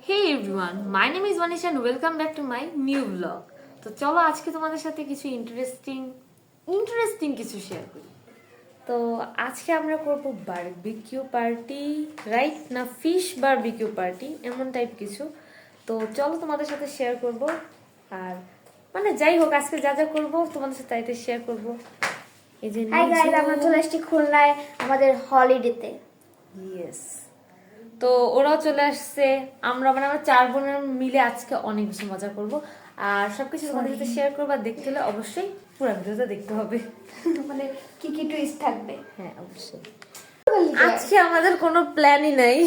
Hey everyone, my name is Vanisha and welcome back to my new vlog. তো চলো আজকে তোমাদের সাথে কিছু ইন্টারেস্টিং কিছু শেয়ার করি। তো আজকে আমরা করব বারবিকিউ পার্টি, রাইট? না ফিশ বারবিকিউ পার্টি, এমন টাইপ কিছু। তো চলো তোমাদের সাথে শেয়ার করব। আর মানে যাই হোক, আজকে যা যা করবো তোমাদের সাথে তাইতে শেয়ার করব। এই যে হাই গাইস, আমরা চলে আসছি খুলনায় আমাদের হলিডেতে। ইয়েস, তো ওরাও চলে আসছে। আমরা চার বোনের মিলে আজকে অনেক বেশি মজা করব। আর সবকিছু তোমাদের সাথে শেয়ার করবো। আর দেখতে হলে অবশ্যই পুরো ভিডিওটা দেখতে হবে। মানে কি কি টুইস্ট থাকবে। হ্যাঁ অবশ্যই। আজকে আমাদের কোনো প্ল্যানই নাই।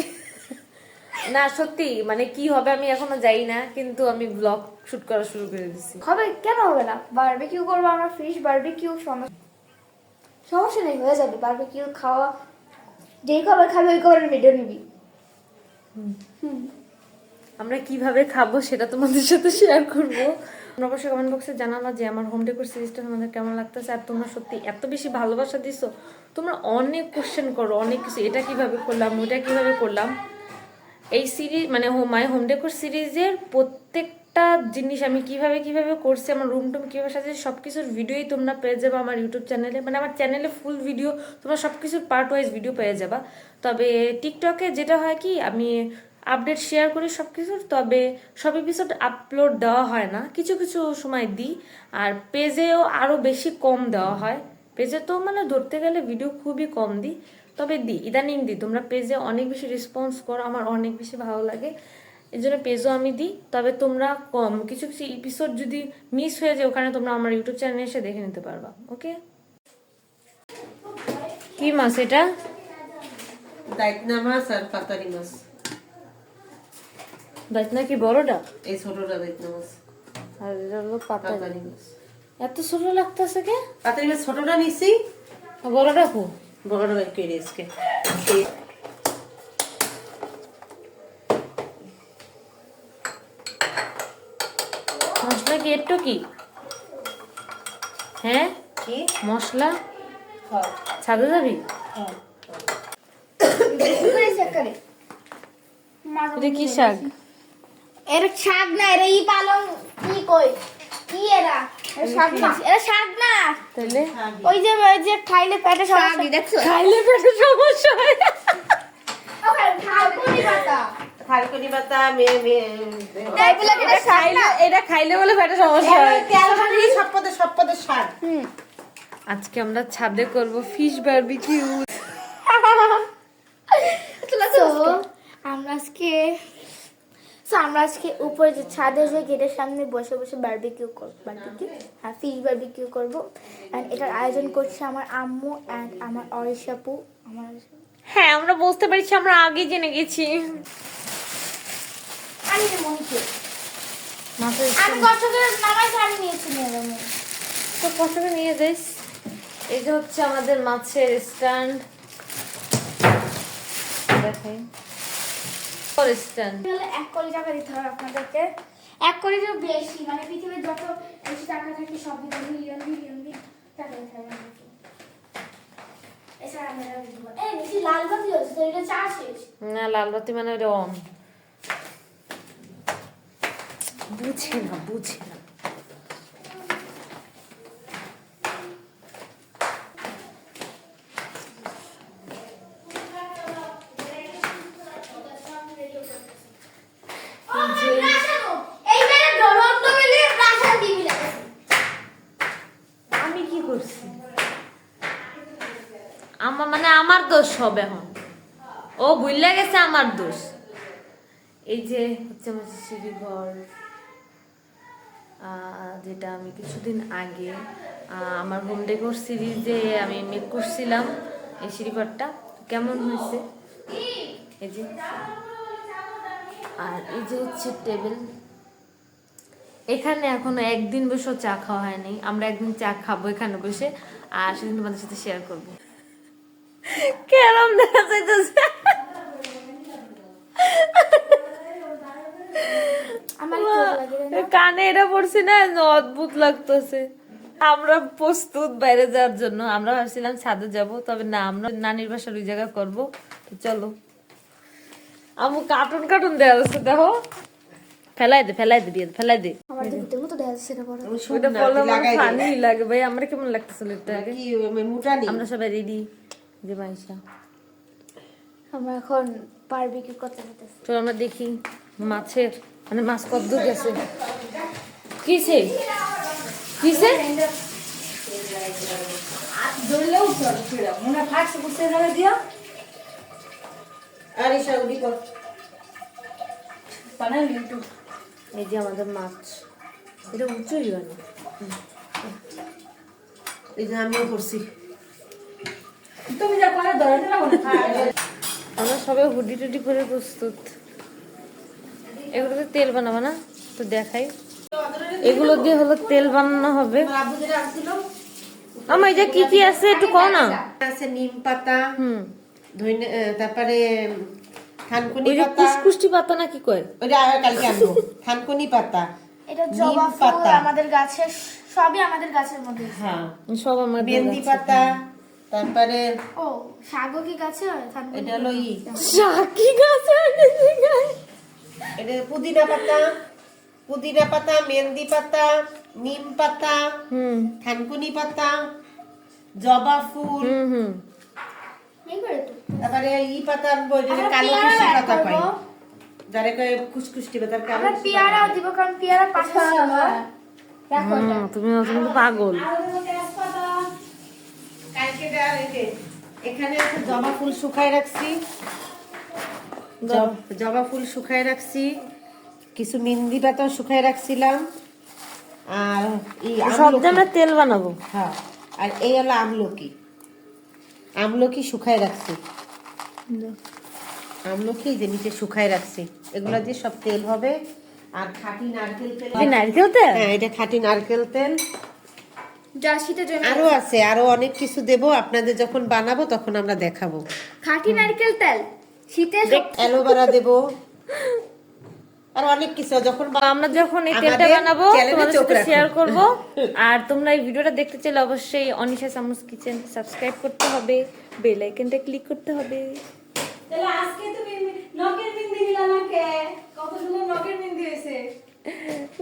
না সত্যি, মানে কি হবে আমি এখনো যাই না, কিন্তু আমি ব্লগ শুট করা শুরু করে দিছি। হবে কেন হবে না? বারবিকিউ করবো আমরা, ফিশ বারবিকিউ। সমস্যা নেই, হয়ে যাবে। বারবিকিউ খাওয়া, যেই খাবার খাবে ওই খাবারের ভিডিও নিবি। আমরা কিভাবে খাবো সেটা তোমাদের সাথে শেয়ার করবো। তোমরা অবশ্যই কমেন্ট বক্সে জানালা যে আমার হোম ডেকোর সিরিজটা তোমাদের কেমন লাগতেছে। আর তোমরা সত্যি এত বেশি ভালোবাসা দিছো, তোমরা অনেক কোশ্চেন করো, অনেক কিছু, এটা কিভাবে করলাম, ওটা কিভাবে করলাম। এই সিরিজ মানে মাই হোম ডেকোর সিরিজের প্রত্যেকটা জিনিস আমি কিভাবে কিভাবে করছি, আমার রুম টুম কিভাবে সাজিয়েছি, সব কিছুর ভিডিওই তোমরা পেয়ে যাবে আমার ইউটিউব চ্যানেলে। মানে আমার চ্যানেলে ফুল ভিডিও, তোমরা সব কিছুর পার্ট ওয়াইজ ভিডিও পেয়ে যাবা। তবে টিকটকে যেটা হয় কি, আমি আপডেট শেয়ার করি সব কিছুর, তবে সব এপিসোড আপলোড দেওয়া হয় না, কিছু কিছু সময় দিই। আর পেজেও আরও বেশি কম দেওয়া হয়। পেজে তো মানে ধরতে গেলে ভিডিও খুবই কম দিই, তবে দিই, ইদানিং দিই। তোমরা পেজে অনেক বেশি রেসপন্স করো, আমার অনেক বেশি ভালো লাগে, এই জন্য পেজও আমি দিই। তবে তোমরা কম কিছু কিছু এপিসোড যদি মিস হয়ে যায়, ওখানে তোমরা আমার ইউটিউব চ্যানেলে এসে দেখে নিতে পারবা। ওকে, কি মাছ এটা? দাইতনা মাছ আর পাতারি মাছ। দাইতনা কি বড়টা? এই ছোটটা দাইতনা মাছ, আর এটা হলো পাতা। পাতারি মাছ। এত ছোট লাগতেছে কে? পাতারি মাছ ছোটটা নিছি, আর বড়টা কো? বড়টা বের করে আজকে। মশলা কি একটু কি? হ্যাঁ কি মশলা হ্যাঁ ছাদে যাবি? হ্যাঁ এটা কি শাক? এর শাক না, এরা ই পালং কি কই কি এরা? এরা শাক না, এরা শাক না। তাহলে ওই যে খাইলে পেটে সমস্যা, দেখছো? খাইলে পেটে সমস্যা হয়। ওখানে থালকুনি পাতা। থালকুনি পাতা এগুলা কি শাক না? এটা খাইলে বলে পেটে সমস্যা হয়। তেল ভাজি সব পদে স্বাদ। আজকে আমরা ছাদে করব ফিশ বারবিকিউ। আমরা আজকে উপরে যে ছাদে যে গেটের সামনে বসে বসে বারবিকিউ করব, হ্যাঁ ফিশ বারবিকিউ করব। এন্ড এটার আয়োজন করছে আমার আম্মু এন্ড আমার অরিশাপু। হ্যাঁ, আমরা বুঝতে পেরেছি, আমরা আগে জেনে গেছি। আমি যে মনিকে মাছের আমি কষ্ট করে নামাই ছাড়ি নিয়েছি ম্যাডাম। তো কষ্ট করে নিয়ে যাইস। এই যে হচ্ছে আমাদের মাছের স্ট্যান্ড, দেখাই স্ট্যান্ড। তাহলে 1 কোটি টাকা দিতে হবে আপনাদেরকে। 1 কোটিরও বেশি, মানে পৃথিবীর যত বেশি টাকা থাকে সব মিলিয়ন টাকা দিতে হবে আমাকে। এছাড়া আমরা দিব। এই নিচে লাল বাতি হচ্ছে তো, এটা চার্জ শেষ। না, লাল বাতি মানে ওটা অন। বুঝে না। আমি কি করছি? আমার দোষ হবে এখন। ও ভুলে গেছে আমার দোষ। এই যে হচ্ছে আমার সিঁড়ি ঘর, যেটা আমি কিছুদিন আগে আমার হোম ডেকোর সিরিজে আমি মেক করছিলাম। এই সিঁড়ি ঘরটা কেমন হয়েছে এই যে। আর এই যে হচ্ছে টেবিল। এখানে এখনো একদিন বসেও চা খাওয়া হয়নি, আমরা একদিন চা খাবো এখানে বসে, আর সেদিন তোমাদের সাথে শেয়ার করবো। কেরম দেখা যাইতেছে কানে এটা পড়ছি না, অদ্ভুত লাগতেছে। আমরা প্রস্তুত বাইরে যাওয়ার জন্য। আমরা ভাবছিলাম ছাদে যাব, তবে না, আমরা নানির বাসার ওই জায়গা করবো। তো চলো, আমু কার্টুন কার্টুন দেয়া আছে দেখো। ফেলাই দে বিয়ে ফেলাই দে। আমার যে ভূতের মতো দেখা যাচ্ছে সেটা বড়। ওইটা বললে আমার ফানি লাগে ভাই। আমরা কেমন লাগতেছিল এটা আগে? কি মুটানি আমরা সবাই রেডি যে মাইশা। আমরা এখন বারবিকিউ করতে যেতেছি। চল আমরা দেখি মাছের মানে মাছ কত দূর গেছে। কিসে কিসে ধরলেও চলে ছেড়া মনে ফাটছে বুঝতে যাবে দিয়া আর ইসা উড়ি কর বানাই লিটু এই যে আমাদের মাছ। এটা উঁচুই হয় না। এই যে আমিও করছি তুমি যা করে ধরে না মনে আমরা সবাই হুডি টুডি করে প্রস্তুত। এগুলোতে তেল বানাবো না তো দেখাই। এগুলো দিয়ে হলো তেল বানানো হবে। আব্বু যেটা আসছিল আমার এই যে কি কি আছে একটু কও না। আছে নিম পাতা ধইনে তারপরে থানকুনি ওই যে পাতা কুসকুষ্টি পাতা না কি কয়? ওইটা আর কালকে আনবো থানকুনি পাতা এটা নিম জবা ফুল পাতা। আমাদের গাছের, সবই আমাদের গাছের মধ্যে। হ্যাঁ সব আমার মেহেন্দি পাতা তারপরে ও শাকও কি গাছে হয়? থানকুনি এটা হলো শাকি গাছ এটা পুদিনা পাতা মেহেন্দি পাতা নিম পাতা থানকুনি পাতা জবা ফুল এই করে তো। তারপরে পাতা আনবো এটা আমরা কালো পেয়ারা কুশি add পাতা কয় করবো। যারে কয় খুশকুষ্টি পাতা কালো আমরা কুশি পেয়ারাও দিব কারণ পেয়ারা পাশে ছিল। তুমি কিন্তু পাগল। কালকে দেওয়া হয়েছে। এখানে আছে জবা ফুল শুকায় রাখছি জবা ফুল শুকায় রাখছি কিছু মেহেন্দি পাতাও শুকায় রাখছিলাম আর সব দিয়ে আমরা তেল বানাবো। হ্যাঁ আর এই হলো আমলকি শুকায় রাখছি আমলকি যে নিচে শুকায় রাখছি এগুলো দিয়ে সব তেল হবে আর খাঁটি নারকেল তেল নারকেল তেল। হ্যাঁ এটা খাঁটি নারকেল তেল যা শীতের জন্য আরো আছে আরো অনেক কিছু দেব আপনাদের যখন বানাবো তখন আমরা দেখাবো খাঁটি নারকেল তেল শীতে অ্যালোভেরা দেব আর অনেক কিছু যখন আমরা যখন এই তেলটা আমাদের বানাবো চ্যানেলে তোমাদের চোখ সাথে রাখুন। শেয়ার করব। আর তোমরা এই ভিডিওটা দেখতে চাইলে অবশ্যই অনিশা সামুস কিচেন সাবস্ক্রাইব করতে হবে, বেল আইকনটা ক্লিক করতে হবে। তাহলে আজকে তুমি নকের বিন্দি দিলা নাকে কত সুন্দর নকের বিন্দি হয়েছে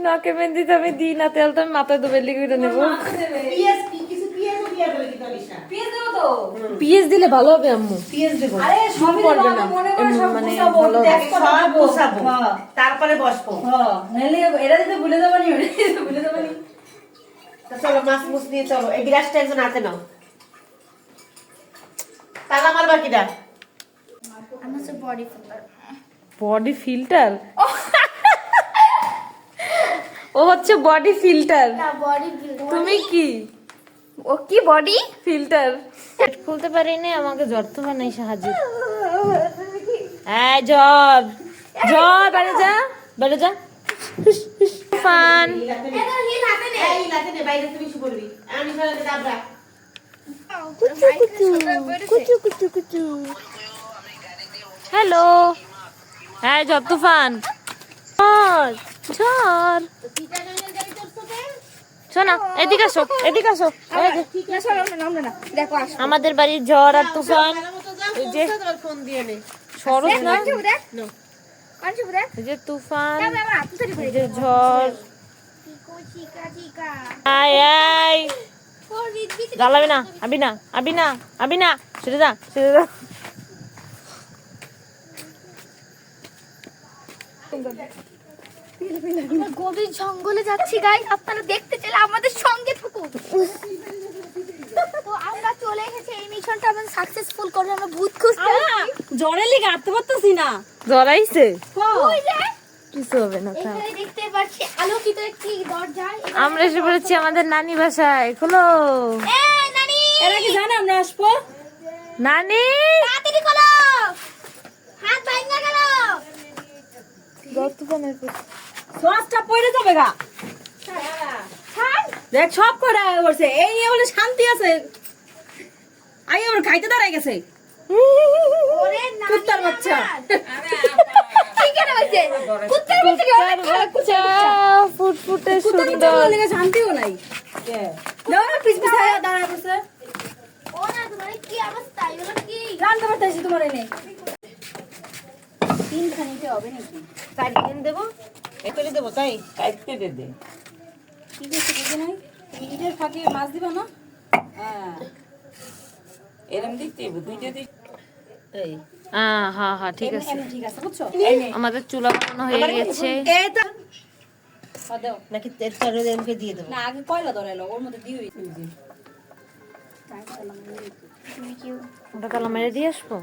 নাকে মেহেন্দি তো আমি দিই না, তেল তো আমি মাথায় দুবের লিখে নেবো। পিএস কিছু পিএস দিয়া বলে কি তলিশা পেয়ে দেবো তো পিএস দিলে ভালো হবে আম্মু। পিএস দেব আরে সবই পড়বে দেবো, না। মনে করে সব মানে গুছাবো, ভালো দেখ কথা সব বলবো। বসাবো হ্যাঁ। তারপরে বসবো নাহলে এরা দিতে ভুলে যাবানি ভুলে যাবানি তা চলো মাছ মুছ নিয়ে চলো এই বিরাজটা একজন হাতে নাও তাহলে আমার বাকিটা আমার হচ্ছে বডি ফিল্টার। Body filter. ও হচ্ছে বডি ফিল্টার। না বডি ফিল্টার। তুমি কি ও কি বডি? ফিল্টার? খুলতে পারিনি, আমাকে জ্বর তো বানাই সাহায্য। এই জ্বর বাইরে যা ফান। এটা হিল হাতে নে। এই লাতে নে বাইরে তুমি শুয়ে পড়বি আমি ফেলে দাবরা কুচু। হ্যালো হ্যাঁ জ্বর তুফান ঝড়। শোনা এদিকে আসো এই যে দেখো আসো। আমাদের বাড়ির ঝড় আর তুফান। এই যে ফোন দিয়ে নে সরস না, দেখ। কাঞ্চু দেখ। এই যে তুফান, বাবা তুই এই যে ঝড়। চিকা। আয় আয় জ্বালাবি না, আবি না সেটা যা। আমরা গভীর জঙ্গলে যাচ্ছি গাইস, আপনারা দেখতে চাইলে আমাদের সঙ্গে থাকুন। তো আমরা চলে এসেছি, এই মিশনটা আমাদের সাকসেসফুল করে আমরা ভূত খুঁজতে জ্বরে লিগে আটতে পারতেছি না জ্বরাইছে ওই যে কিছু হবে না। থাক। এখানে দেখতে পাচ্ছি আলোকিত একটি দরজা। আমরা এসে পড়েছি আমাদের নানি বাসায়। খোলো এই নানি, এরা কি জানে আমরা আসবো নানি। তাড়াতাড়ি খোলো, হাত ভাঙা গেল। শ্বাসটা পড়ে যাবে গা দেখ সব করে করছে এই নিয়ে বলে শান্তি আছে আই ওর খাইতে দাঁড়াই গেছে ওরে নানি কুত্তার বাচ্চা। ঠিক আছে হইছে কুত্তার বাচ্চা কি অনেক খারাপ বাচ্চা ফুটফুটে কুত্তা সুন্দর। লেগে শান্তিও নাই দাও না পিছ পিছ দাঁড়ায় পড়ছে ও না তোমার কি অবস্থা এগুলো কি? জানতে পারতেছি তোমার এনে তিনখানিতে হবে নাকি? 4 দিন দেবো, একটু দেবো তাই। কাটতে দে দে। ঠিক আছে, বুঝে নাই। তুমি ইটের ফাঁকে মাছ দিবা না? হ্যাঁ। এরম দিতে হবে, দুইটা দিতে। এই হ্যাঁ হ্যাঁ ঠিক আছে। এমনি ঠিক আছে, বুঝছো? আমাদের চুলা বানানো হয়ে গেছে। এই তো দাও। নাকি তেল চারে এমকে দিয়ে দেবো। না, আগে কয়লা ধরাইলো, ওর মধ্যে দিয়ে ওটা তাহলে মেরে দিয়ে আসবো।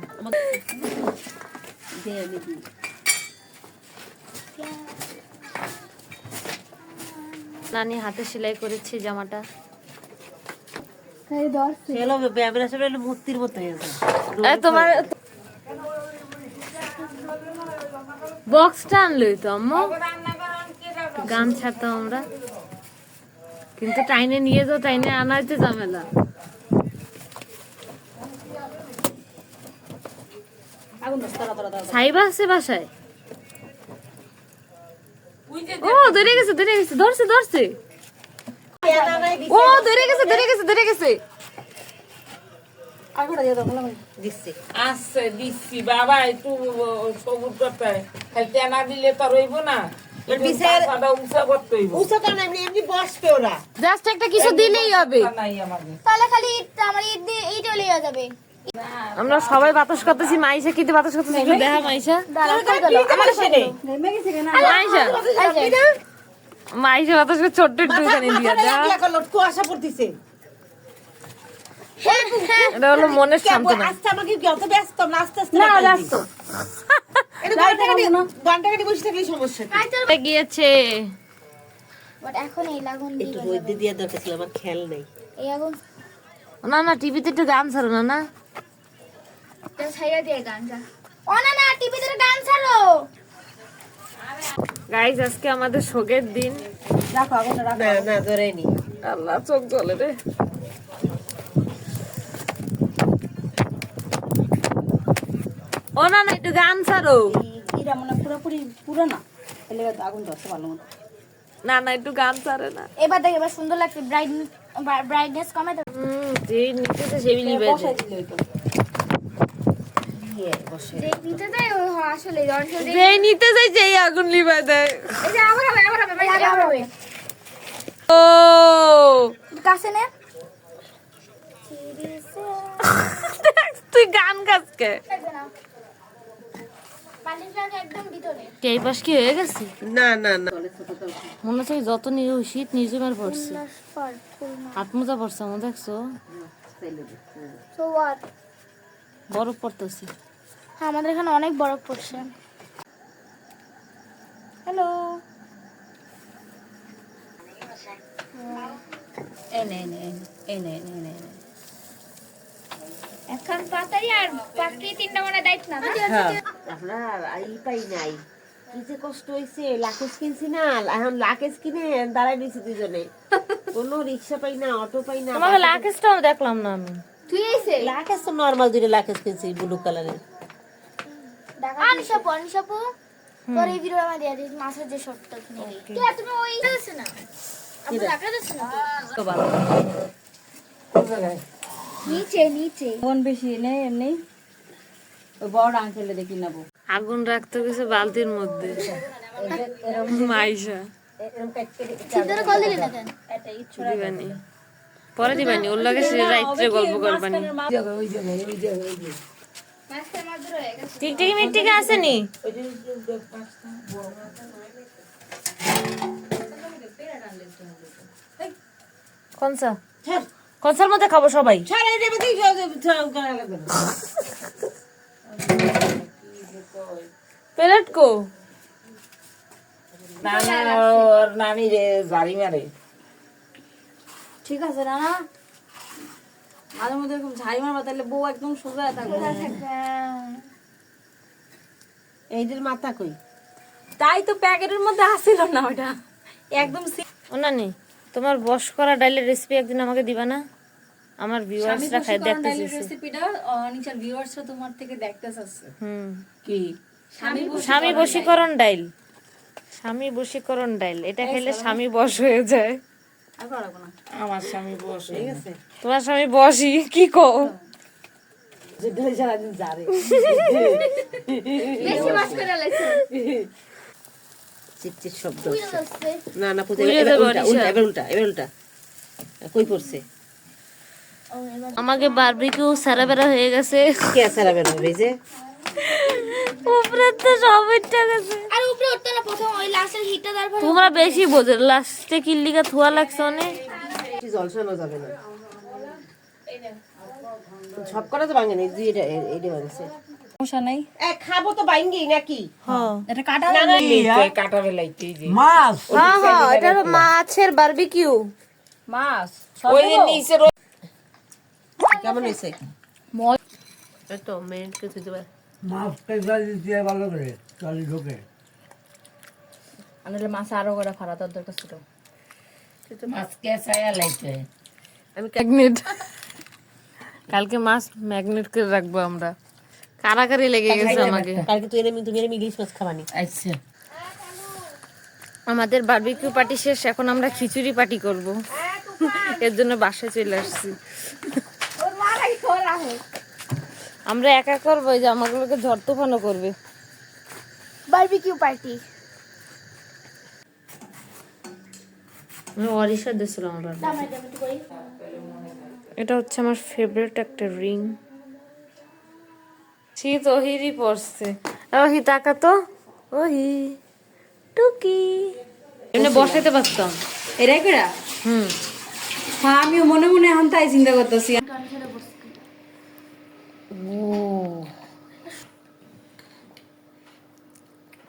নানি হাতে সেলাই করেছি জামাটা। সেলো ব্যাবরা সব মূর্তির মতো হয়েছে। তোমার বক্সটা আনলই তো আম্মু, গান ছাড়তাম আমরা, কিন্তু টাইনে নিয়ে যাও, টাইনে আনা হচ্ছে ঝামেলা। আগুন দাও, তারা তারা দাও। সাইবা আছে বাসায়? ওই যে ও ধরে গেছে ধরছে ও ধরে গেছে। আগুনটা দিয়ে দাও, ভালো করে। দিচ্ছি। আসছে দিচ্ছি বাবা, একটু সবুজ করতে হয়। খালি টেনা দিলে তো রইব না, এর বিচার- সাদা উঁচা করতে হইব। উঁচু কারণ এমনি এমনি বসবে ওরা। জাস্ট একটা কিছু দিলেই হবে। নাই আমাদের। তাহলে খালি আমার ঈদ দিয়ে এইটা লিয়ে যাবে। আমরা সবাই বাতাস করতেছি, মাইশা কিন্তু বাতাস করতেছি, একটু দেখা মাইশা। আমার সেনে নেমে গেছে কেন? মাইশা বাতাস করে ছোট্ট একটুখানি দিয়া দেয়া। কুয়াশা পড়তিছে। এটা হলো মনের সান্ত্বনা। আস্তে আমাকে কি অত ব্যস্ত না, আস্তে আস্তে না, লাগাই ব্যস্ত। দিই। এটা ঘন্টা কাটি বসে থাকলে সমস্যা কি? গিয়েছে বাট এখন এই লাগুন একটু রোদ দিয়ে দরকার ছিল, আমার খেয়াল নেই। এই আগুন না টিভিতে একটু গান ছাড়ো না। ছাইয়া দিয়ে গানটা। ও না টিভিতে গান ছাড়ো। গাইস আজকে আমাদের শোকের দিন। রাখো, আগুনটা রাখো। না না ধরেনি। আল্লাহ চোখ জ্বলে রে। ও না একটু গান ছাড়ো। এরা মনে হয় পুরোপুরি পুরো না, তাহলে এবার আগুন ধরতে ভালো মতো। না একটু গান ছাড়ে না। এবার দেখ, এবার সুন্দর লাগছে। ব্রাইটনেস কমে তো। যে নিতেছে সেই নিবে। বসাই দিলে হইতো। দেখ নিতে দেয় ও আসলে যে নিতে যাই যেই আগুন লিবাই দেয়। এই যে আবার হবে ভাই, আবার হবে। ও কাছে নে। তুই গান গাছকে লাগবে না। পানিটা একদম ভিতরে। এই পাশ কি হয়ে গেছে? না না না মনে হচ্ছে যত শীত নিজমের পড়ছে, হাত মোজা পড়ছে আমার দেখছো, সো হোয়াট? বরফ পড়তেছে। হ্যাঁ, আমাদের এখানে অনেক বরফ পড়ছে। হ্যালো। এখন পাতাই আর বাকি তিনটা মানে দায়িত্ব না। আমরা আই পাই নাই, কি যে কষ্ট হইছে। লাকেজ কিনছি না, এখন লাকেজ কিনে দাঁড়াই দিয়েছি দুজনে। কোনো রিক্সা পাই না, অটো পাই না। তোমাকে লাকেশটাও দেখলাম না আমি। তুই এসে লাকেজ তো নর্মাল দুটো লাকেজ কিনছি ব্লু কালারের। আনিশাপু তোর এই ভিডিও আমার দিয়ে দিস, মাছের যে শর্টটা নিবি। কে তুমি ওই আছে না? আপনি রাখা যাচ্ছে না তো? তো ভালো। নিচে আগুন বেশি নেই এমনি, ওই বড় আঙ্কেলে দেখি নেবো। আগুন রাখতে গেছে বালতির মধ্যে। মাইশা সিদ্ধর কল দিলি না কেন? দিবানি, পরে দিবানি, ওর লাগে সে রাইত্রে গল্প করবানি। মাছটা মাছ রয়ে গেছে। টিকটিকি মিকটিকি আসেনি? কোনসার মধ্যে খাবো সবাই? ছাড়া এটা মধ্যে করা লাগবে না। প্লেট কো? ওর নানি রে জারি মারে। ঠিক আছে না, মাঝে মধ্যে এরকম ঝাই মারবা, তাহলে বউ একদম সোজা থাকবে। এইটার মাথা কই? তাই তো প্যাকেটের মধ্যে আসছিল না ওটা, একদম ও নানি, তোমার বস করা ডালের রেসিপি একদিন আমাকে দিবা না? আমার ভিউয়ার্সরা খাই দেখতে চাইছে। রেসিপিটা নিচার ভিউয়ার্সরা তোমার থেকে দেখতে চাচ্ছে। কি স্বামী বশীকরণ ডাইল, স্বামী বশীকরণ ডাইল, এটা খেলে স্বামী বশ হয়ে যায়। আর পারবো না। আমার স্বামী বসে ঠিক আছে। তোমার স্বামী বসি কি কো? যেটা সারাদিন জারে বেশি মাছ করে লাইছে চিটচিট শব্দ পুরো হচ্ছে। যাচ্ছে না না পুজো উড়ে এবার যাবে উল্টা অনিশা। এবার উল্টা কই পড়ছে ও এবার আমাকে বারবিকিউ সারাবেরা হয়ে গেছে, কে সারা বের হবে এই যে উপরে তো সব উঠে গেছে। আর উপরে উঠতে না প্রথম ওই লাস্টের হিটটা তারপর তোমরা বেশি বোঝো, লাস্টে কিল্লিকা থুয়া লাগছে অনেক। বেশি জল শোনা যাবে না সব করা তো ভাঙে না দুই এটা ভাঙছে সমস্যা নাই। খাবো তো ভাঙ্গি নাকি এটা কাটা কাটা বেলাইতে যে হ্যাঁ হ্যাঁ, এটা হলো মাছের বারবিকিউ। মাছ ওই যে নিচে কেমন হয়েছে মজ এই তো মেন কিছু দেবে মাছটা গাড়ি দিয়ে ভালো করে চালি ঢোকে আনলে মাছ আরো করে ফাড়া তোর দরকার ছিল। মাছ কেসায়া লাইতে আমি ম্যাগনেট, কালকে মাছ ম্যাগনেট করে রাখবো আমরা। কারাকারি লেগে গেছে আমাকে। কালকে তুমি এরম ইলিশ মাছ খাবানি আচ্ছা আমাদের বারবিকিউ পার্টি শেষ, এখন আমরা খিচুড়ি পার্টি করব। এর জন্য বাসায় চলে আসছি। ওর মা নাকি খোলা হয় আমরা একা করবো, এই যে আমাগুলোকে ঝড় তুফানও করবে। বারবিকিউ পার্টি অরিশা দিয়েছিল আমার। দামাই দামাই করি এটা হচ্ছে আমার ফেভারিট একটা রিং। শীত ওহিরই পড়ছে। ওহি তাকা তো, ওহি টুকি এমনি বসাইতে পারতাম। এরাই করে হুম, হ্যাঁ আমিও মনে মনে এখন তাই চিন্তা করতেছি।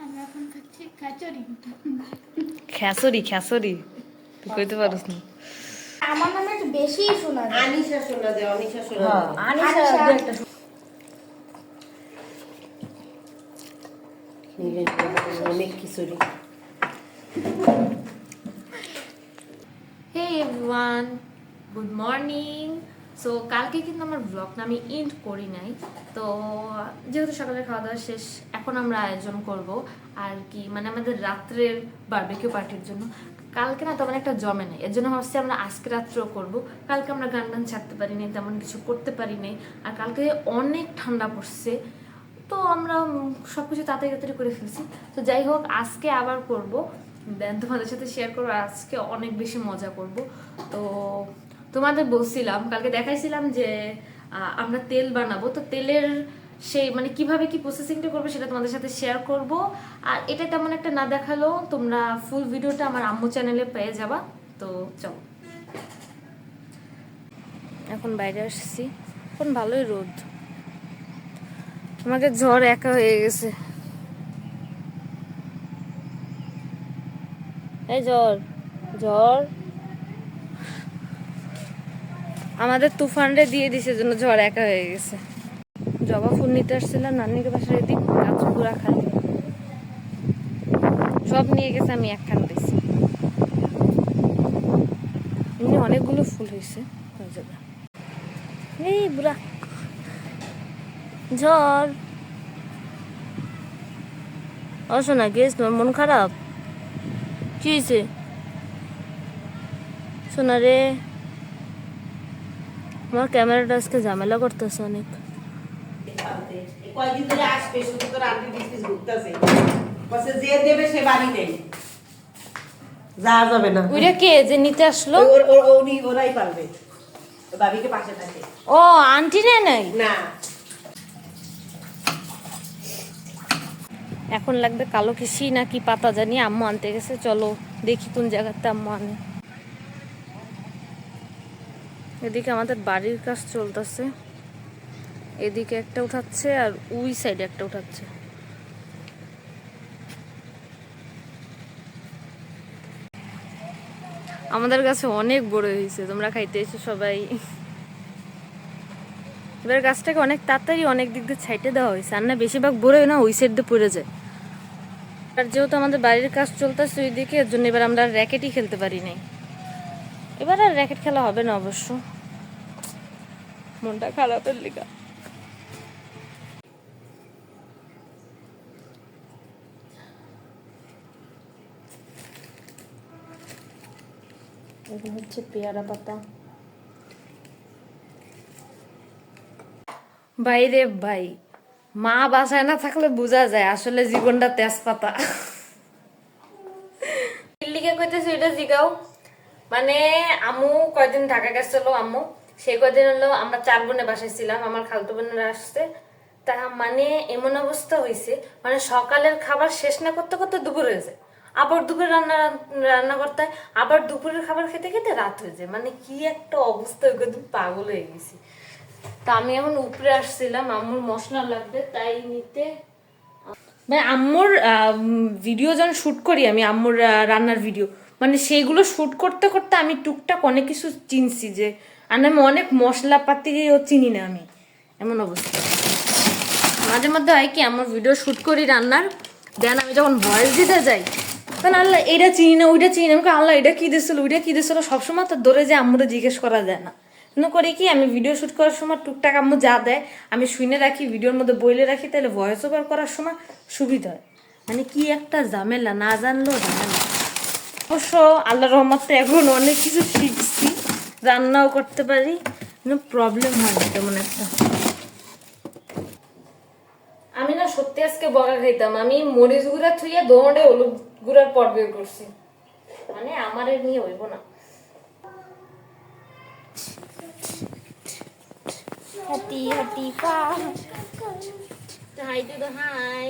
আমরা এখন খাচ্ছি খিচুড়ি খেসরি খেসরি, তুই কইতে পারিস না। আমার নামে একটু বেশি শোনা যায় আনিশা শোনা যায় অনিশা শোনা যায় অনেক খিচুড়ি hey everyone, good morning. So কালকে কিন্তু আমার ব্লগটা আমি এন্ড করি নাই, তো যেহেতু সকালে খাওয়া দাওয়া শেষ, এখন আমরা আয়োজন করব আর কি, মানে আমাদের রাত্রের বারবিকিউ পার্টির জন্য। কালকে না তেমন একটা জমে নেই, এর জন্য ভাবছি আমরা আজকে রাত্রেও করবো। কালকে আমরা গান টান ছাড়তে পারি নাই, তেমন কিছু করতে পারি নাই, আর কালকে অনেক ঠান্ডা পড়ছে, তো আমরা সব কিছু তাড়াতাড়ি তাড়াতাড়ি করে ফেলছি। তো যাই হোক, আজকে আবার করব, দেন তোমাদের সাথে শেয়ার করবো। আজকে অনেক বেশি মজা করব। তো তোমাদের বলছিলাম, কালকে দেখাইছিলাম যে আমরা তেল বানাবো, তো তেলের সেই মানে কিভাবে কি প্রসেসিংটা করবো সেটা তোমাদের সাথে শেয়ার করব। আর এটা তেমন একটা না দেখালেও তোমরা ফুল ভিডিওটা আমার আম্মু চ্যানেলে পেয়ে যাবা। তো চলো, এখন বাইরে আসছি, এখন ভালোই রোদ। আমাকে জ্বর একা হয়ে গেছে। এই জ্বর জ্বর আমাদের তুফানরে দিয়ে দিছে, জন্য জ্বর একা হয়ে গেছে। জবা ফুল নিতে আসছিলাম নানির বাসার, এদিক গাছ পুরা খালি, সব নিয়ে গেছে, আমি একখান দিয়েছি। এমনি অনেকগুলো ফুল হয়েছে, হয়ে যাবে। এই বুড়া জ্বর। ও শোনা গেছ, তোমার মন খারাপ? কি হয়েছে শোনা রে? আমার ক্যামেরাটা আজকে ঝামেলা করতেছে অনেক। কয়দিন ধরে আসবে শুধু তোর আন্টি বিজনেস ঘুরতেছে বসে যে দেবে সে বাড়ি নেই যাওয়া যাবে না ওইটা কে যে নিতে আসলো? ওরাই পারবে ভাবিকে পাশে থাকে ও আন্টি নেয় নাই? না এখন লাগবে কালো কিসি না কি পাতা জানি, আম্মু আনতে গেছে। চলো দেখি কোন জায়গাতে আম্মু আনে। এদিকে আমাদের বাড়ির কাজ চলতেছে, এদিকে একটা উঠাচ্ছে আর ওই সাইডে একটা উঠাচ্ছে। আমাদের কাছে অনেক বড় হয়েছে, তোমরা খাইতে এসো সবাই। এবার গাছটাকে অনেক তাড়াতাড়ি অনেক দিক দিয়ে ছাইটে দেওয়া হয়েছে, আর না বেশিরভাগ বড় হয় না, ওই সাইড দিয়ে পড়ে যায়। আর যেহেতু আমাদের বাড়ির কাজ চলতেছে ওই দিকে, এর জন্য এবার আমরা র্যাকেটই খেলতে পারি নাই। এবার আর র্যাকেট খেলা হবে না অবশ্য, মনটা খারাপের লিগা। এগুলো হচ্ছে পেয়ারা পাতা। বাইরে ভাই, মা বাসায় না থাকলে বোঝা যায় আসলে জীবনটা তেজপাতা। দিল্লিকে কইতেছি এটা জিগাও, মানে আম্মু কয়দিন ঢাকা গেছিল, আম্মু সেই কয়দিন হলো আমরা 4 বোনে বাসায় ছিলাম, আমার খালতো বোনেরা আসছে। তা মানে এমন অবস্থা হয়েছে, মানে সকালের খাবার শেষ না করতে করতে দুপুর হয়ে যায়, আবার দুপুরে রান্না রান্না করতে হয়, আবার দুপুরের খাবার খেতে খেতে রাত হয়ে যায়। মানে কি একটা অবস্থা, ওই পাগল হয়ে গেছি। তা আমি এখন উপরে আসছিলাম, আম্মুর মশলা লাগবে তাই নিতে। মানে আম্মুর ভিডিও যখন শ্যুট করি আমি, আম্মুর রান্নার ভিডিও, মানে সেইগুলো শ্যুট করতে করতে আমি টুকটাক অনেক কিছু চিনছি, যে আর আমি অনেক মশলাপাতিও চিনি না আমি, এমন অবস্থা। মাঝে মধ্যে হয় কি, আমার ভিডিও শ্যুট করি রান্নার, দেন আমি যখন ভয়েস দিতে যাই তখন আল্লাহ এটা চিনি না ওইটা চিনি না, আমাকে আল্লাহ এটা কী দিয়েছিল ওইটা কী দিয়েছিল, সবসময় তো ধরে যে আম্মুরে জিজ্ঞেস করা যায় না। করি কি, আমি ভিডিও শ্যুট করার সময় টুকটাক আম্মু যা দেয় আমি শুনে রাখি, ভিডিওর মধ্যে বইলে রাখি, তাহলে ভয়েস ওভার করার সময় সুবিধা হয়। মানে কি একটা ঝামেলা, না জানলেও ঝামেলা। অবশ্য আল্লাহ রহমতে এখন অনেক কিছু শিখছি, রান্নাও করতে পারি, কোনো প্রবলেম হয় না তেমন একটা। আমি না সত্যি আজকে বকা খাইতাম, আমি মরিচ গুঁড়া থুইয়া দৌড়ে হলুদ গুঁড়ার পর বের করছি, মানে আমার নিয়ে হইব না। হাতি হাতি পা হাই দিতে, হাই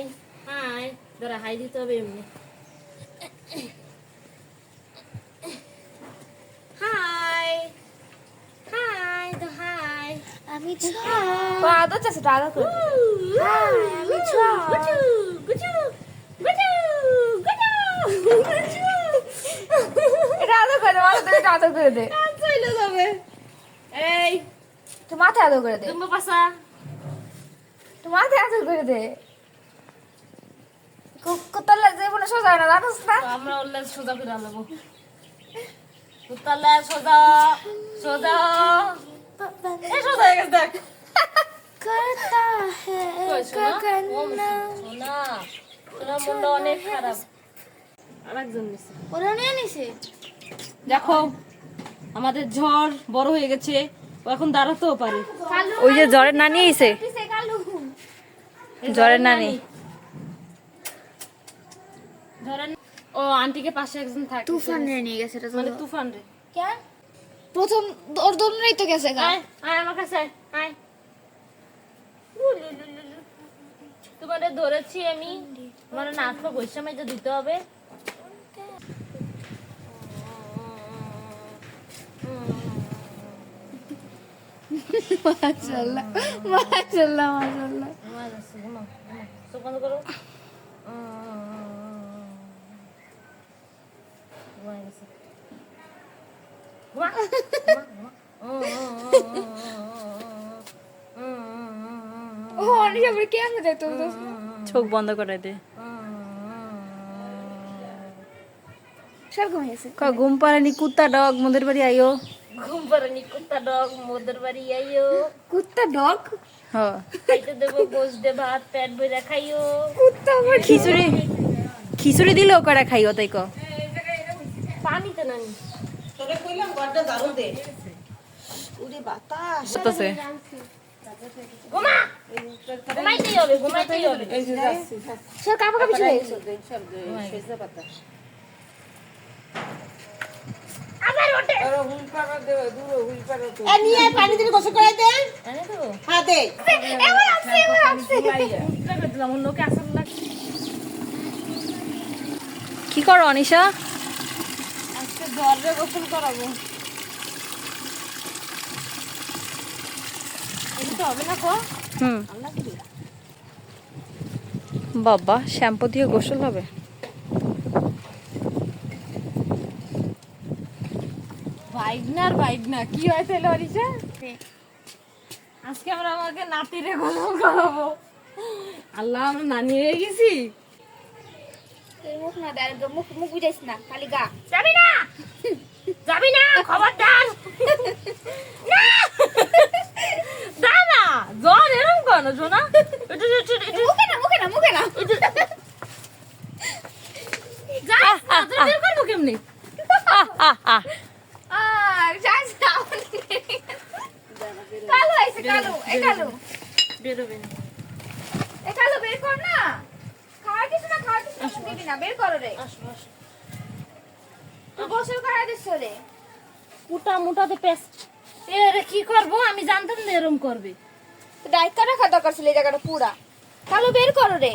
হাই ধরা, হাই দিতে হবে এমনি। হাই হাই তো হাই, আমি ছোয়া আদর চাচ্ছে তো আদর করে আমি ছোয়া এটা আদর করে মাথা আদর করে দে, চলে যাবে। এই তো মাথায় আদর করে দে, তুমি পাশা তো মাথায় আদর করে দে। কোতালে জীবনে সোজা হয় না জানোস না? আমরা ওল্লা সোজা করে আনবো, তাহলে সোজা সোজা এই সোজা হয়ে গেছে দেখ। করতা হ্যায় গগনা সোনা সোনা মনটা অনেক খারাপ। আরেকজন নিছে, ওরা নিয়ে নিছে। দেখো আমাদের ঝড় বড় হয়ে গেছে, ও এখন দাঁড়াতেও পারে। কালু ওই যে জ্বরের নানি আইছে, পিছে কালু জ্বরের নানি। ধরেন ও আন্টিকে পাশে একজন থাকে, তুফান রে নিয়ে গেছে এটা মানে তুফান রে। কেন প্রথম ওর দোলনাই তো গেছে গা। আয় আয় আমার কাছে আয়, আয়। তোমারে ধরেছি আমি, তোমার নাটক ওই সময় তো দিতে হবে। মাশাআল্লাহ মাশাআল্লাহ মাশাআল্লাহ। ঘুমায় যাচ্ছে, ঘুমাও ঘুমাও, চোখ বন্ধ করো। ঘুমায় গেছে, ঘুমা ও অনিশা বলে কে আছে তো চোখ বন্ধ করে দে। সব ঘুমিয়েছে। ঘুম পাড়ানি কুত্তা ডগ মোদের বাড়ি আইও। ঘুম পাড়ানি কুত্তা ডগ মোদের বাড়ি আইও, কুত্তা ডগ হ খাইতে দেবো গোস দে ভাত পেট ভরে খাইও। কুত্তা আমার খিচুড়ি খিচুড়ি দিলেও করা খাইও তাই ক। পানিতে নানি তোরে কইলাম ঘরটা ঝাড়ু দে। উরে বাতাস। করতেছে ঘুমা, ঘুমাইতেই হবে ঘুমাইতেই হবে। এই যে যাচ্ছি সে কাপড় কাপড় ছিড়ে গেছে। সজনা পাতা। আবার ওঠে আরে হুল পাড়া দে, দূর হুল পাড়া তো। এ নিয়ে আয়, পানি দিয়ে গোসল করাই দে। জানি তো হ্যাঁ দে। এবার আসছে এবার আসছে। উঠতে দিলাম, অন্য লোকে আসার লাগে। কি করো অনিশা? আজকে জ্বরে গোসল করাবো, এমনিতে হবে না কো। হুম বাবা শ্যাম্পু দিয়ে গোসল হবে? ভাইগনার ভাইগনা কি হয় তাহলে অরিশা? আজকে আমরা আমাকে নাতিরে গোসল করাবো। আল্লাহ আমরা নানি হয়ে গেছি। এই মুখ না দাঁড় মুখ মুখ বুঝাইছ না খালি গা। যাবি না, যাবি না, খবরদার না, দাদা জ্বর এরকম কেন শোনা? মুখে না মুখে না মুখে না। যা বের করবো কেমনি? আর যাস না। কালো আইছে কালো এই কালো। বেরোবে না। এ কালো বের কর না, খাওয়ার কিছু না দিবি না, বের করো রে। তুই গোসল করা দিচ্ছ রে। কুটা মুটাতে পেস্ট এ রে কি করব আমি জানতাম না এরকম করবে। দায়িত্ব রাখা দরকার ছিল এই জায়গাটা পুরা। কালো বের করো রে।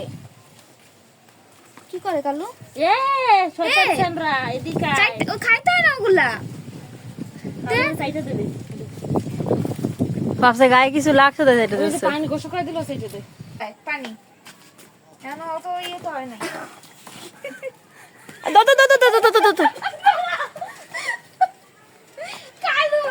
কি করে কালো? এ শয়তান চামড়া এদিকে আয়। ও খাইতে হয় না ওগুলা। সাইডে দে ভাবছে গায়ে কিছু লাগছে তো সেটা ওই যে দিচ্ছে। পানি গোসল করে দিল সাইডে দে পানি কেন অত ইয়ে তো হয় না। দাও দাও দাও দাও দাও দাও দাও দাও। কালো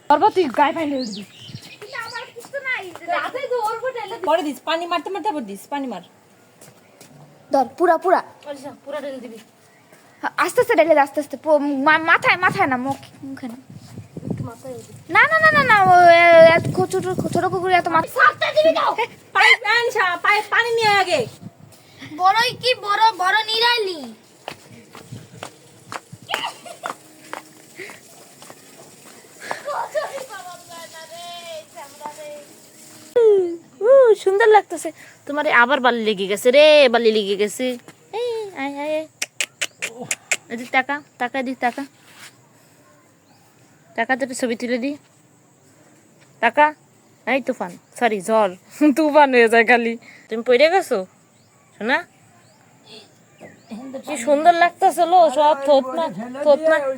করবো তুই গায়ে পানি ঢেলে দিবি আমার কিছু নাই। রাতে তো ওর উপর ঢেলে পরে দিস পানি মারতে মারতে পর দিস পানি মার ধর পুরা পুরা আচ্ছা পুরো ঢেলে দিবি আস্তে আস্তে ঢেলে দে, আস্তে আস্তে মাথায় মাথায় না মুখে না। একটু মাথায় দিবি না না না না না ও এত ছোট কুকুর এত মাথা সাতটা দিবি দাও। পাইপ আনছা পাইপ পানি নিয়ে আগে বড়ই কি বড় বড় নিরাইলি। সুন্দর লাগতেছে তোমার। আবার বালি লেগে গেছে রে, বালি লেগে গেছে। এই আয় আয় আয়। এদিক টাকা টাকা এদিক টাকা টাকা তো একটা ছবি তুলে দি। টাকা এই তুফান, সরি ঝড়, তুফান হয়ে যায় খালি। তুমি পড়ে গেছো শোনা? কি সুন্দর লাগতেছে লো, সব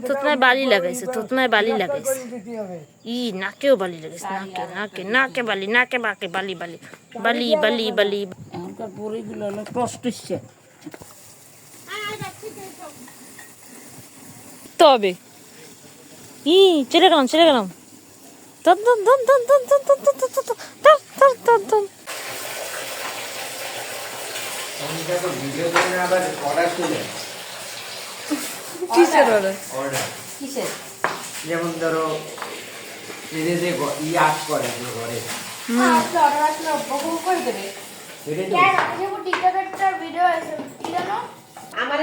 থতনায় বালি লাগাইছে, থতনায় বালি লাগাইছে। কি হবে? ই নাকেও বালি লাগাইছে, নাকে নাকে নাকে বালি, নাকে বাকে বালি বালি বালি বালি বালি। এখনকার বড়িগুলো হলো কষ্ট হচ্ছে। তবে ই চলে গেলাম চলে গেলাম। দন দন দন দন দন দন দন দন দন দন দন দন দন। কিসের order? কিসের যেমন ধরো এই যে যে আর্ট করে যে ঘরে আচ্ছা অর্ডার আসলে বকবক করে দেবে সেটাই তো কেন আমি যখন টিকটকে একটা ভিডিও আছে কি জানো? আমার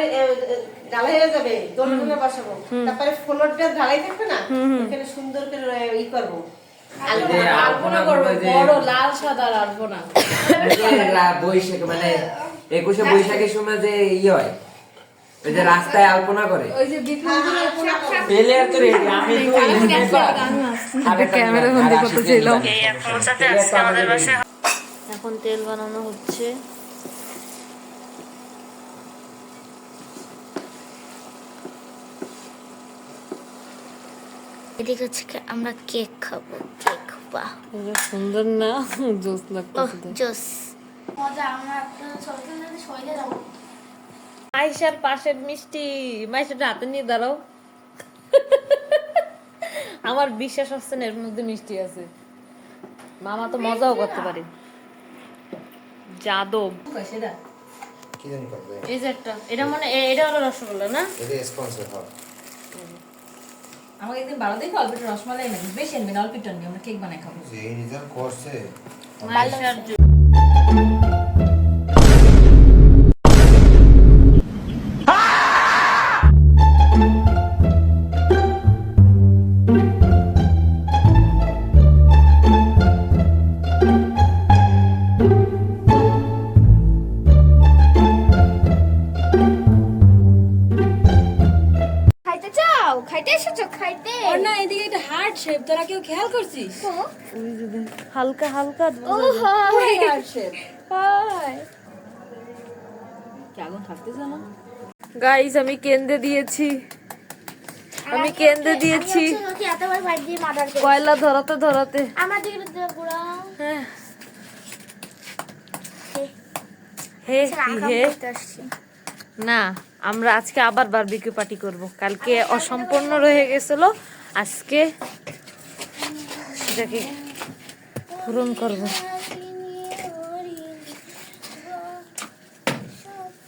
ঢালাই হয়ে যাবে, দোলনে বসাবো, তারপরে ফ্লোরটা ঢালাই থাকবে না, ওখানে সুন্দর করে ই করবো। যে আলপনা করবে যে বড় লাল সাদা আলপনা বৈশাখ মানে 21শে বৈশাখের সময় যে হয় ওই যে রাস্তায় আলপনা করে ওই যে বিপ্লবীর আলপনা পেলে এত রেডি আমি তো ক্যামেরা বন্ধ করতে চাইলাম। এখন তেল বানানো হচ্ছে। এদিকে হচ্ছে আমরা কেক খাবো। কেক বাহ সুন্দর না, জোস লাগতেছে। জোস মজা। আমরা সবাইকে সবাইকে যাবো। মাইশার পাশের মিষ্টি, মাইশাটা হাতে নিয়ে দাঁড়াও। আমার বিশ্বাস হচ্ছে না এর মধ্যে মিষ্টি আছে। মামা তো মজাও করতে পারে। যাদব সেটা কি জানি করবে এই যে একটা, এটা মানে এটা হলো রসগোল্লা না? এটা স্পন্সর হয় আমাকে একদিন ভালো দেখে অল্প একটু রসমালাই নেবেন, বেশি আনবেন, অল্প একটু আনবেন, আমরা কেক বানাই খাবো। যে রিজাল্ট করছে মাইশার খাইতে চাও? খাইতে এসেছো? খাইতে ওর না এদিকে একটা হার্ট শেপ, তোরা কেউ খেয়াল করছিস? হালকা হালকা ও হাই হার্ট শেপ হাই। কি আগুন থাকতেছে না? গাইস আমি কেন্দ্রে দিয়েছি, আমি কেন্দ্রে দিয়েছি এতবার ভাই দিয়ে মার্ডার করে কয়লা ধরাতে ধরাতে। আমার দিকে দিয়ে পুরো হ্যাঁ। হে হে না, আমরা আজকে আবার বারবিকিউ পার্টি করব। কালকে অসম্পূর্ণ রয়ে গেছিল, আজকে সেটাকে পূরণ করব।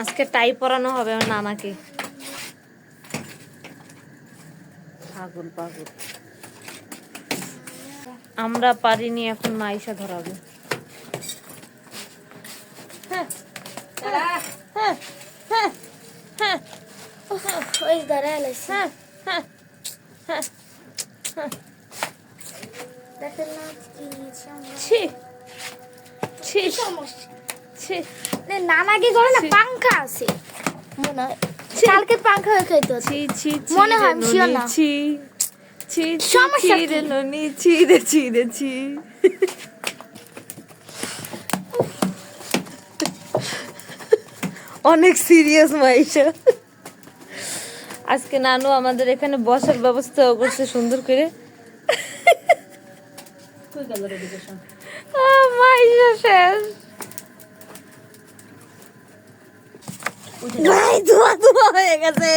আজকে টাই পরানো হবে আমার নানাকে। পাগল পাগল, আমরা পারিনি, এখন মাইশা ধরাবে। দাঁড়ায় লাইছি হ্যাঁ হ্যাঁ দেখেন না কি নিয়েছি আমরা ছি ছি সমস্যা ছি নানা কি করে না ছি। পাংখা আছে মনে হয় ছি। কালকে পাংখা হয়ে খাইতে হচ্ছে ছি ছি ছি মনে হয়, রে আমি sure ননি, না। ছি ছি ছি সমস্যা ছি রে কি? ননি, ছি রে ছি রে ছি। অনেক সিরিয়াস মাইশা। আজকে নানু আমাদের এখানে বসার ব্যবস্থা করছে সুন্দর করে। কই গেল রেডিকেশন? মাইশা শেষ। ভাই ধোয়া ধোয়া হয়ে গেছে।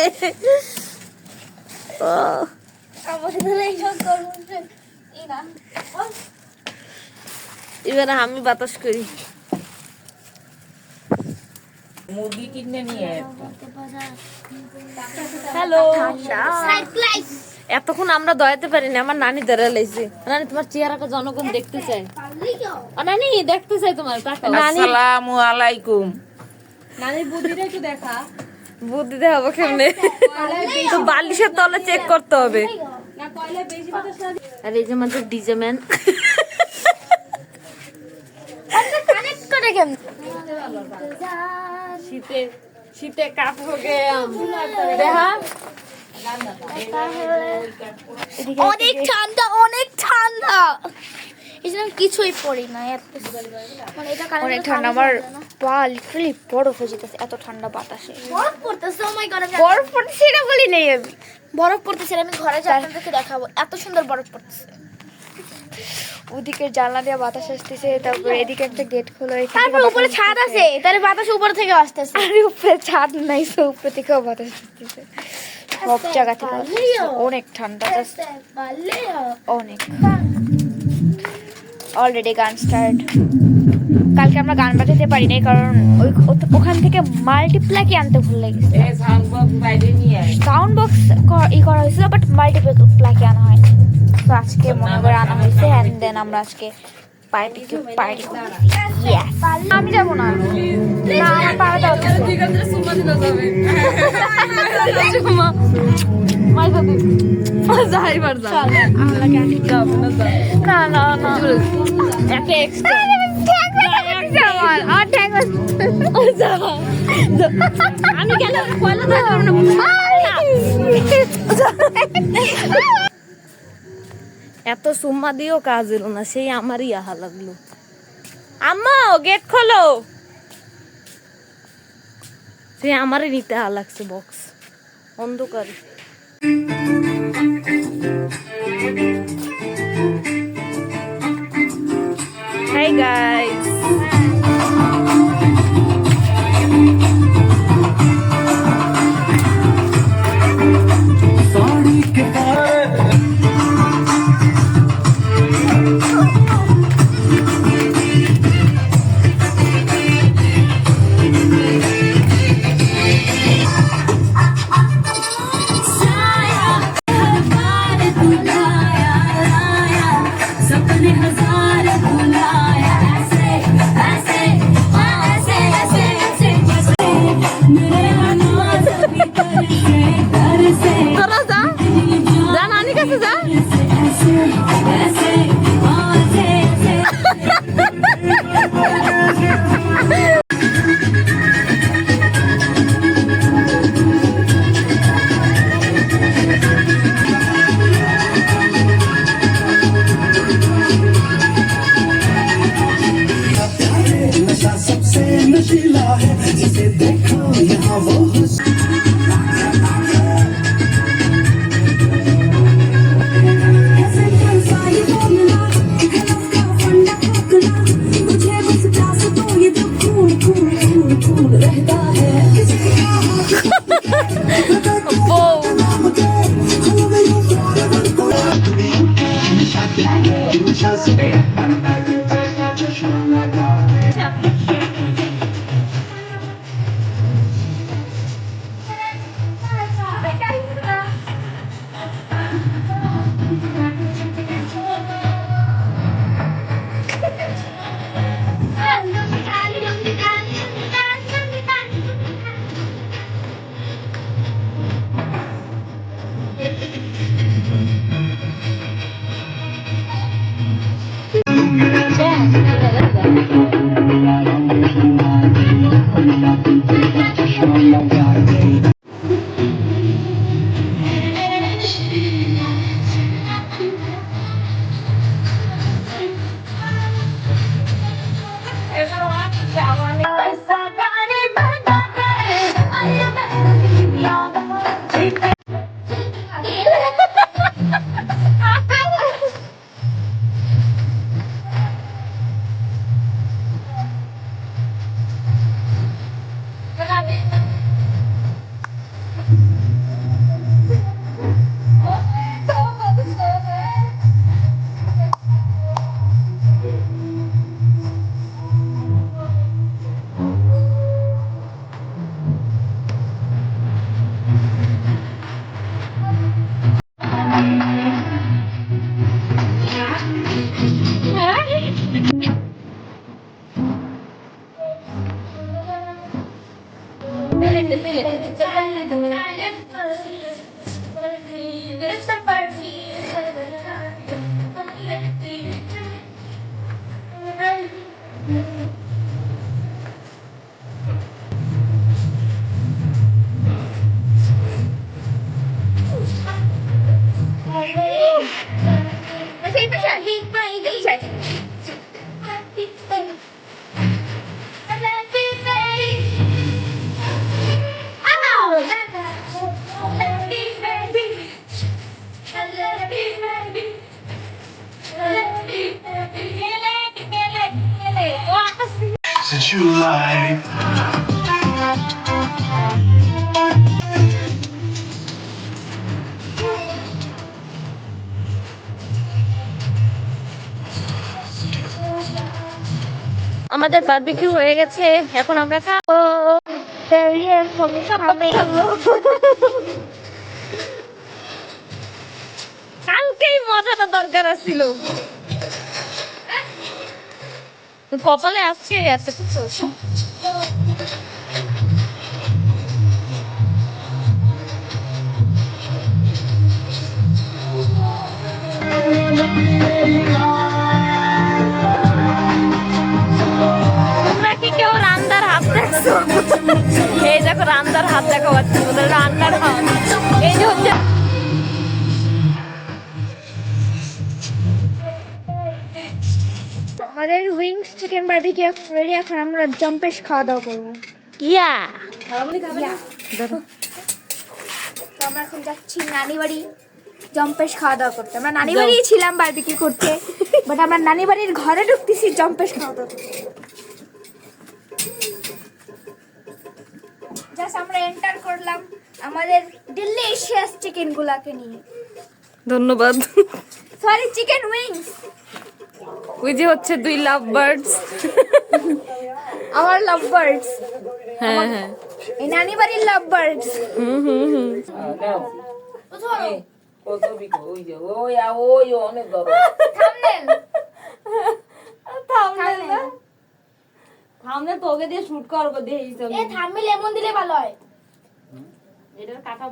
আমাদের এইসব করছে এই না এবারে আমি বাতাস করি। মুরগি কিনে নিয়ে হ্যালো। সারপ্রাইজ এতক্ষণ আমরা দয়াতে পারিনি, আমার নানি দাঁড়া লাইছে। নানি তোমার চেহারাটা জনগণ দেখতে চায়। পারলি তো ও নানি দেখতে চাই তোমার কাকা। নানি আসসালামু আলাইকুম। নানির বুদ্ধিটা একটু দেখা। বুদ্ধি দেখাবো কেমনে? তো বালিশের তলে চেক করতে হবে। না কয়লা বেশি বাতাস না আর এই যে আমাদের ডিজে ম্যান। কানেক্ট করে কেন শীতে শীতে কাপ হোগে দেখা। অনেক ঠান্ডা এই জন্য কিছুই পড়ি না মানে এটা অনেক ঠান্ডা আমার পা লিটারালি বরফ হয়ে যেতেছে এত ঠান্ডা বাতাসে বরফ পড়তেছে ও মাই গড বরফ পড়তেছে এটা বলি নেই আমি বরফ পড়তেছে আমি ঘরে যাই আপনাদেরকে দেখাবো এত সুন্দর বরফ পড়তেছে ওদিকে জানলা দিয়ে বাতাস আসতেছে, তারপরে এদিকে একটা গেট খোলা, তারপর উপরে ছাদ আছে তাহলে বাতাস উপর থেকে আসতেছে আর উপরে ছাদ নাই, তো উপরে থেকেও বাতাস আসতেছে, সব জায়গা থেকে আসতেছে। অনেক ঠান্ডা, just অনেক। অলরেডি গান স্টার্ট। কালকে আমরা গান বাজাতে পারি নাই কারণ ওখান থেকে মাল্টিপ্লাকি আনতে ভুল লেগেছে। এই সাউন্ড বক্স বাইরে নিয়ে আয়। সাউন্ড বক্স করা হয়েছিল, বাট মাল্টিপ্লাকি আনা হয়নি। তো আজকে মনে করে আনা হয়েছে, অ্যান্ড দেন আমরা আজকে পার্টি করতেছি। Yes! আমি যাবো না, না আমার পাড়াতে হচ্ছে। না না না, একটা এক্সট্রা আমি কেন পয়লা এত সুম্মা দিয়েও কাজ এলো না, সেই আমারই আহা লাগলো। আম্মা গেট খোলো, সেই আমারই নিতে আহা লাগছে বক্স অন্ধকারে। Hey guys. তোরা যা যা নানি কাছে যা। सबसे नशीला है, जिसे देखो यहाँ वो Since you lied. আমাদের বারবিকিউ হয়ে গেছে, এখন আমরা খাবো। কালকেই মজাটা দরকার ছিল, কপালে আসছে এত কিছু। তোমরা কি কেউ রান্নার হাত দেখছো? এই দেখো রান্নার হাত দেখা পাচ্ছি, ওদের রান্নার হাত। এই যে হচ্ছে আমাদের উইংস চিকেন বারবিকিউ রেডি, এখন আমরা জম্পেশ খাওয়া দাওয়া করবো। ইয়া তো আমরা এখন যাচ্ছি নানি বাড়ি জম্পেশ খাওয়া দাওয়া করতে। আমরা নানি বাড়ি ছিলাম বারবিকিউ করতে, বাট আমরা নানি বাড়ির ঘরে ঢুকতেছি জম্পেশ খাওয়া দাওয়া করতে। জাস্ট আমরা এন্টার করলাম আমাদের ডিলিশিয়াস চিকেন গুলাকে নিয়ে। ধন্যবাদ। Sorry, chicken wings. ওই যে হচ্ছে 2 লাভ বার্ডস। আমার লাভ বার্ডস, হ্যাঁ হ্যাঁ, এই নানি বাড়ির লাভ বার্ডস। কত বিকো ওই যে ওই অনেক বড় থাম্বনেল সামনে তোকে দিয়ে শুট করবো দিয়ে হিসাব। এ থাম্বনেল এমন দিলে ভালো হয়। এটার কাটা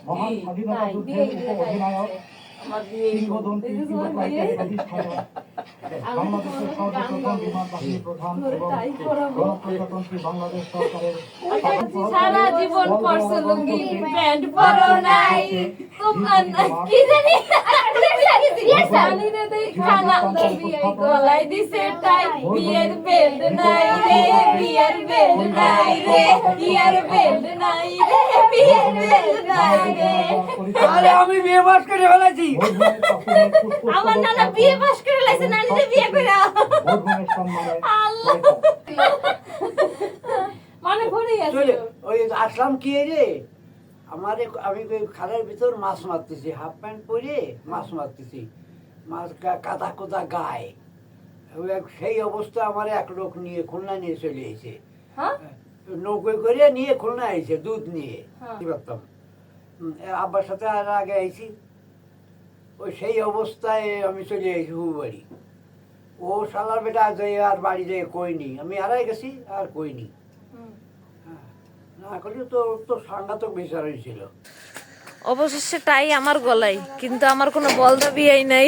মহান স্বাধীনতা যুদ্ধের উপ-অধিনায়ক কিংবদন্তি যুব নায়কের প্রতিষ্ঠাতা বাংলাদেশের সর্বপ্রথম বিমান বাহিনী প্রধান এবং গণপ্রজাতন্ত্রী বাংলাদেশ সরকারের সারা জীবন পরছো লুঙ্গি প্যান্ট পরো নাই তোমার কি জানি জানি না তুই খানা বিয়ে গলাই দিছে টাই বিয়ের বেল্ট নাই রে বিয়ের বেল্ট নাই রে বিয়ের বেল্ট নাই রে বিয়ের বেল্ট নাই রে। আরে আমি বিয়ে পাস করে ফেলেছি। আমার নানা বিয়ে পাস করে লাইছে, নানিতে বিয়ে কইরা আল্লাহ মানে ঘুরে আছে। ওই আসলাম কি রে আমার আমি খালের ভিতর মাছ মারতেছি, হাফ প্যান্ট পরে মাছ মারতেছি, মাছ কাদা কোদা গায়ে। সেই অবস্থা আমার এক লোক নিয়ে খুলনা নিয়ে চলে এসে, নৌকোয় করে নিয়ে খুলনা এসে দুধ নিয়ে কি করতাম, আব্বার সাথে আর আগে আইছি। ওই সেই অবস্থায় আমি চলে এসেছি হুবাড়ি। ও শালার বেটা আর বাড়ি যেয়ে কইনি, আমি হারাই গেছি আর কইনি। না করলে তো সাংঘাতিক বিচার হয়েছিল। অবশেষে টাই আমার গলায়, কিন্তু আমার কোনো বল দাবিয়াই নাই।